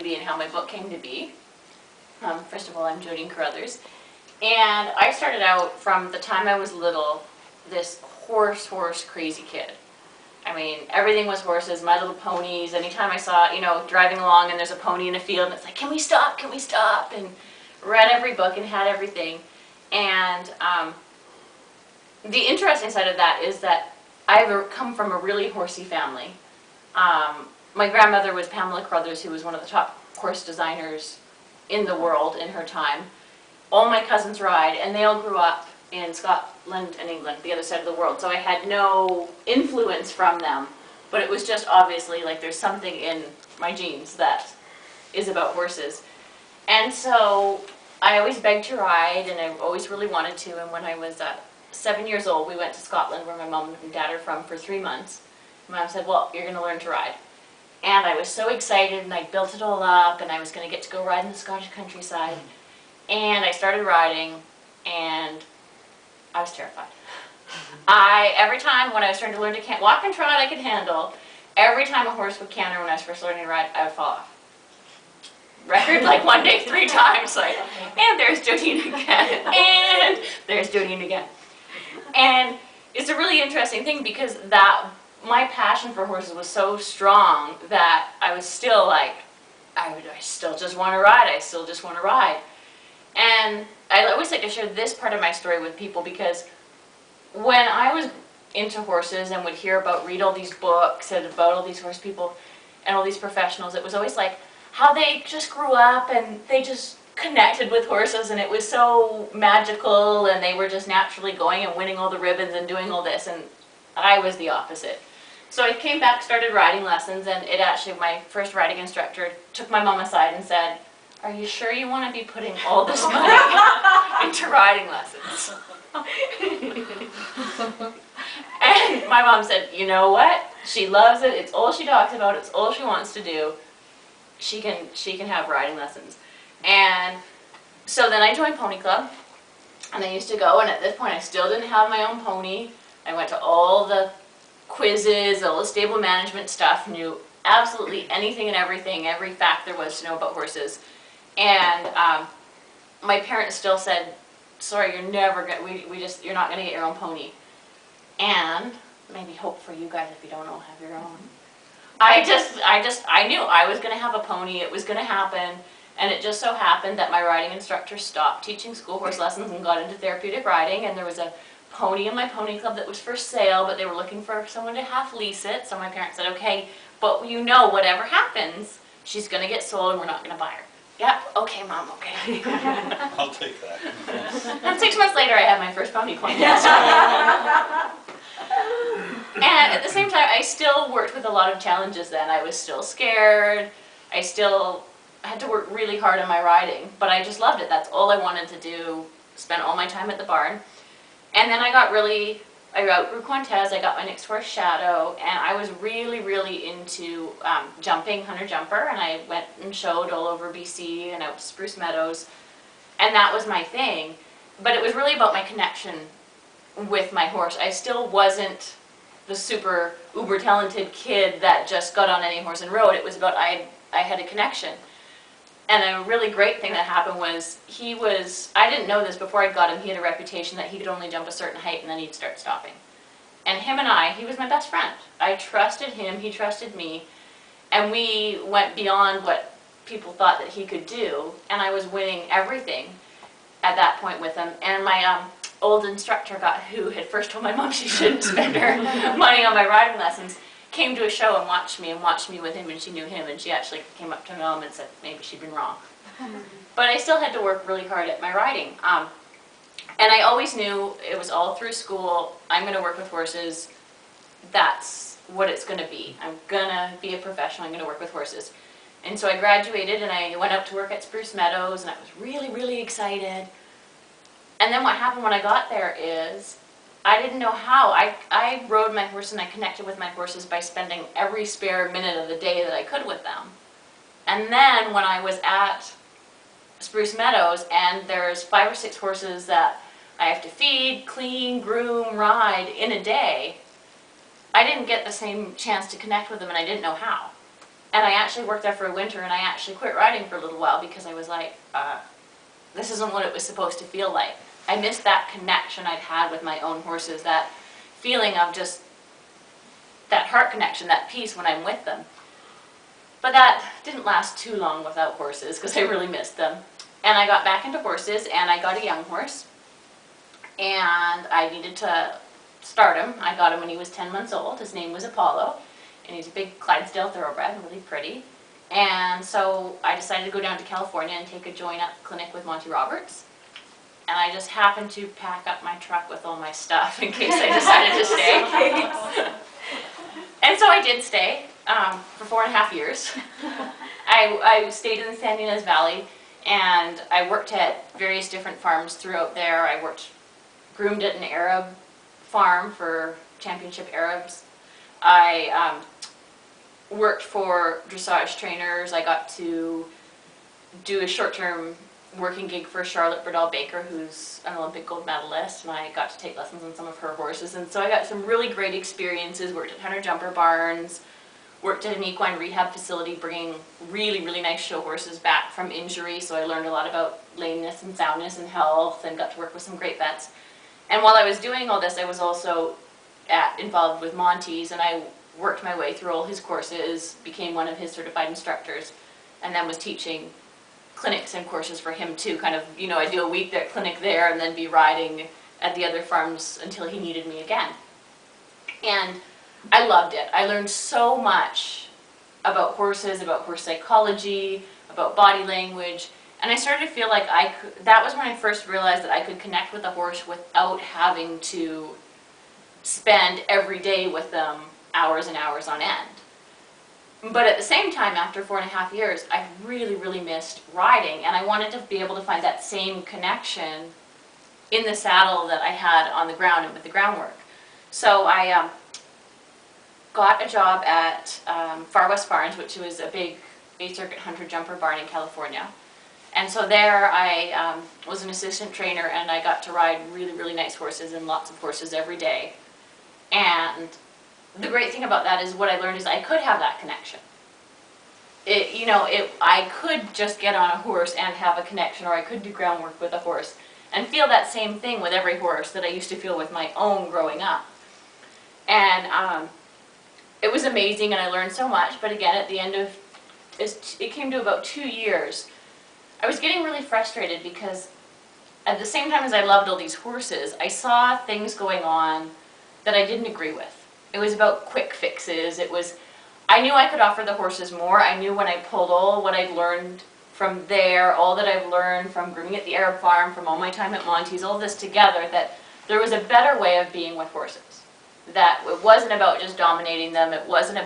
be and how my book came to be. First of all, I'm Jodine Carruthers. And I started out from the time I was little, this horse crazy kid. I mean, everything was horses, My Little Ponies. Anytime I saw, driving along and there's a pony in a field, and it's like, can we stop, and read every book and had everything. And the interesting side of that is that I've come from a really horsey family. My grandmother was Pamela Carruthers, who was one of the top horse designers in the world in her time. All my cousins ride, and they all grew up in Scotland and England, the other side of the world, so I had no influence from them, but it was just obviously like there's something in my genes that is about horses. And so I always begged to ride, and I always really wanted to, and when I was 7 years old, we went to Scotland, where my mom and dad are from, for 3 months. My mom said, well, you're going to learn to ride. And I was so excited, and I built it all up, and I was going to get to go ride in the Scottish countryside. And I started riding, and I was terrified. Every time when I was starting to learn to walk and trot, I could handle. Every time a horse would canter when I was first learning to ride, I would fall off. Record, like one day 3 times, like, and there's Jodine again, and there's Jodine again. And it's a really interesting thing because my passion for horses was so strong that I was still like, I still just want to ride, I still just want to ride. And I always like to share this part of my story with people because when I was into horses and would read all these books and about all these horse people and all these professionals, it was always like how they just grew up and they just connected with horses and it was so magical and they were just naturally going and winning all the ribbons and doing all this, and I was the opposite. So I came back, started riding lessons, and my first riding instructor took my mom aside and said, are you sure you want to be putting all this money into riding lessons? And my mom said, you know what? She loves it. It's all she talks about. It's all she wants to do. She can have riding lessons. And so then I joined Pony Club, and I used to go, and at this point I still didn't have my own pony. I went to all the quizzes, all the stable management stuff, knew absolutely anything and everything, every fact there was to know about horses. And my parents still said, sorry, you're never going you're not going to get your own pony. And maybe hope for you guys if you don't all have your own. I knew I was going to have a pony, it was going to happen, and it just so happened that my riding instructor stopped teaching school horse lessons and got into therapeutic riding, and there was a pony in my pony club that was for sale, but they were looking for someone to half lease it, so my parents said, okay, but whatever happens, she's going to get sold and we're not going to buy her. Yep, okay, Mom, okay. I'll take that. And 6 months later, I had my first pony pony. And at the same time, I still worked with a lot of challenges then. I was still scared. I still had to work really hard on my riding, but I just loved it. That's all I wanted to do, spend all my time at the barn. And then I outgrew Cortez, I got my next horse, Shadow, and I was really, really into jumping, hunter jumper, and I went and showed all over BC and out to Spruce Meadows, and that was my thing. But it was really about my connection with my horse. I still wasn't the super uber talented kid that just got on any horse and rode. It was about I had a connection. And a really great thing that happened was I didn't know this before I got him, he had a reputation that he could only jump a certain height and then he'd start stopping. And he was my best friend. I trusted him, he trusted me, and we went beyond what people thought that he could do, and I was winning everything at that point with him. And my old instructor who had first told my mom she shouldn't spend her money on my riding lessons, came to a show and watched me with him, and she knew him, and she actually came up to my mom and said maybe she'd been wrong. But I still had to work really hard at my riding. And I always knew it was all through school, I'm going to work with horses, that's what it's going to be. I'm going to be a professional, I'm going to work with horses. And so I graduated and I went out to work at Spruce Meadows, and I was really, really excited. And then what happened when I got there is I didn't know how. I rode my horse and I connected with my horses by spending every spare minute of the day that I could with them. And then when I was at Spruce Meadows and there's 5 or 6 horses that I have to feed, clean, groom, ride in a day, I didn't get the same chance to connect with them, and I didn't know how. And I actually worked there for a winter, and I actually quit riding for a little while because I was like, this isn't what it was supposed to feel like. I missed that connection I'd had with my own horses, that feeling of just that heart connection, that peace when I'm with them. But that didn't last too long without horses because I really missed them. And I got back into horses, and I got a young horse, and I needed to start him. I got him when he was 10 months old. His name was Apollo, and he's a big Clydesdale thoroughbred, really pretty. And so I decided to go down to California and take a join-up clinic with Monty Roberts. And I just happened to pack up my truck with all my stuff in case I decided to stay. And so I did stay for 4.5 years. I stayed in the San Ynez Valley, and I worked at various different farms throughout there. I groomed at an Arab farm for championship Arabs. I worked for dressage trainers. I got to do a short-term working gig for Charlotte Berdal Baker, who's an Olympic gold medalist, and I got to take lessons on some of her horses. And so I got some really great experiences, worked at Hunter Jumper Barns, worked at an equine rehab facility bringing really, really nice show horses back from injury. So I learned a lot about lameness and soundness and health, and got to work with some great vets. And while I was doing all this, I was also involved with Monty's, and I worked my way through all his courses, became one of his certified instructors, and then was teaching clinics and courses for him too. Kind of, you know, I'd do a week at clinic there and then be riding at the other farms until he needed me again. And I loved it. I learned so much about horses, about horse psychology, about body language, and I started to feel like that was when I first realized that I could connect with a horse without having to spend every day with them hours and hours on end. But at the same time, after 4.5 years, I really, really missed riding, and I wanted to be able to find that same connection in the saddle that I had on the ground and with the groundwork. So I got a job at Far West Farms, which was a big 8th Circuit Hunter Jumper barn in California. And so there I was an assistant trainer, and I got to ride really, really nice horses and lots of horses every day. And the great thing about that is what I learned is I could have that connection. I could just get on a horse and have a connection, or I could do groundwork with a horse and feel that same thing with every horse that I used to feel with my own growing up. And it was amazing, and I learned so much. But again, at the end of it came to about 2 years, I was getting really frustrated because at the same time as I loved all these horses, I saw things going on that I didn't agree with. It was about quick fixes. I knew I could offer the horses more. I knew when I pulled all what I'd learned from there, all that I've learned from grooming at the Arab farm, from all my time at Monty's, all this together, that there was a better way of being with horses. That it wasn't about just dominating them. It wasn't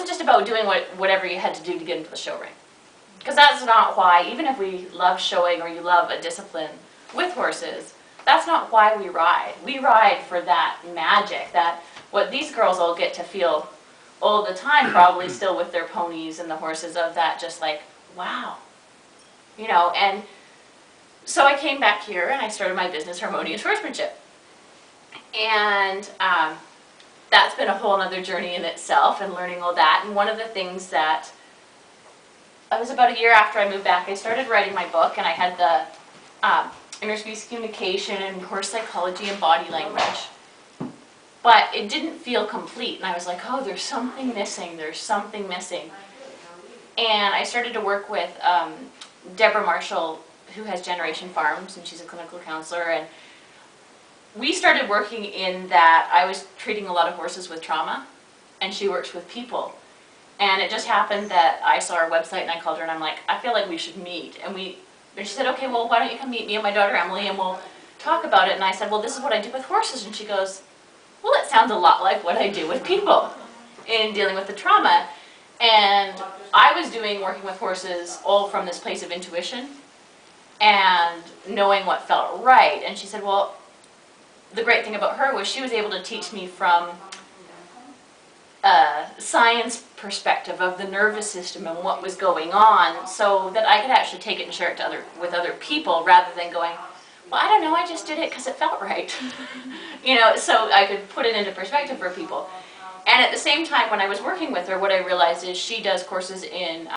just about doing whatever you had to do to get into the show ring. Because that's not why, even if we love showing or you love a discipline with horses, that's not why we ride. We ride for that magic, that what these girls all get to feel all the time, probably still with their ponies and the horses, of that just like, wow. And so I came back here and I started my business, Harmonious Horsemanship. And that's been a whole other journey in itself, and learning all that. And one of the things that, it was about a year after I moved back, I started writing my book, and I had the interspecies communication and horse psychology and body language. But it didn't feel complete, and I was like, oh, there's something missing, And I started to work with Deborah Marshall, who has Generation Farms, and she's a clinical counselor, and we started working in that I was treating a lot of horses with trauma, and she works with people. And it just happened that I saw her website, and I called her, and I'm like, I feel like we should meet. And she said, okay, well, why don't you come meet me and my daughter Emily, and we'll talk about it. And I said, well, this is what I do with horses. And she goes, well, it sounds a lot like what I do with people in dealing with the trauma. And I was working with horses all from this place of intuition and knowing what felt right. And she said, well, the great thing about her was she was able to teach me from a science perspective of the nervous system and what was going on, so that I could actually take it and share it with other people, rather than going, well, I don't know, I just did it because it felt right. So I could put it into perspective for people. And at the same time, when I was working with her, what I realized is she does courses in